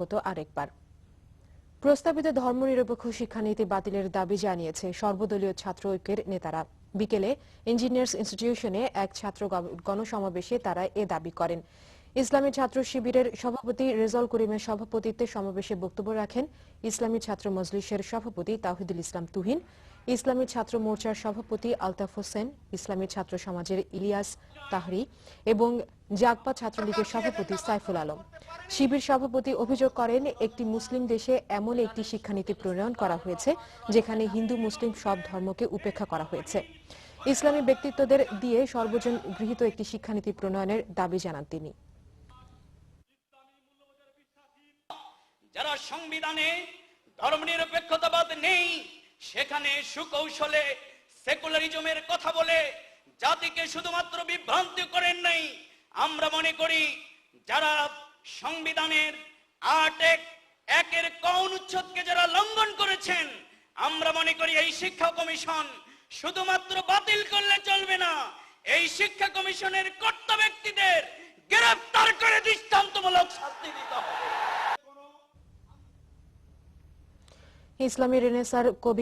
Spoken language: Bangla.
হতো আরেকবার। প্রস্তাবিত ধর্মনিরপেক্ষ শিক্ষানীতি বাতিলের দাবি জানিয়েছে সর্বদলীয় ছাত্র ঐক্যের নেতারা। বিকেলে ইঞ্জিনিয়ার্স ইনস্টিটিউশনে এক ছাত্র গণসমাবেশে তারা এ দাবি করেন। ইসলামী ছাত্র শিবিরের সভাপতি রেজাউল করিমের সভাপতিত্বে সমাবেশে বক্তব্য রাখেন ইসলামী ছাত্র মজলিসের সভাপতি তাওহিদুল ইসলাম তুহিন, ইসলামী ছাত্র মোর্চার সভাপতি আলতাফ হোসেন, ইসলামী ছাত্র সমাজের ইলিয়াস তাহরি এবং জাগপা ছাত্রলীগের সভাপতি সাইফুল আলম। শিবির সভাপতি অভিযোগ করেন, একটি মুসলিম দেশে এমন একটি শিক্ষানীতি প্রণয়ন করা হয়েছে যেখানে হিন্দু মুসলিম সব ধর্মকে উপেক্ষা করা হয়েছে। ইসলামী ব্যক্তিত্বদের দিয়ে সর্বজন গৃহীত একটি শিক্ষানীতি প্রণয়নের দাবি জানান তিনি। যারা সংবিধানে ধর্মনিরপেক্ষতাবাদ নেই, সেখানে সুকৌশলে সেকুলারিজমের কথা বলে জাতিকে শুধুমাত্র বিভ্রান্ত করেন নাই। আমরা মনে করি যারা সংবিধানের ৮(১)-এর ক অনুচ্ছেদকে যারা লঙ্ঘন করেছেন, আমরা মনে করি এই শিক্ষা কমিশন শুধুমাত্র বাতিল করলে চলবে না, এই শিক্ষা কমিশনের কর্তা ব্যক্তিদের গ্রেফতার করে দৃষ্টান্তমূলক শাস্তি দিতে হবে। ইসলামী রেনেসার কবি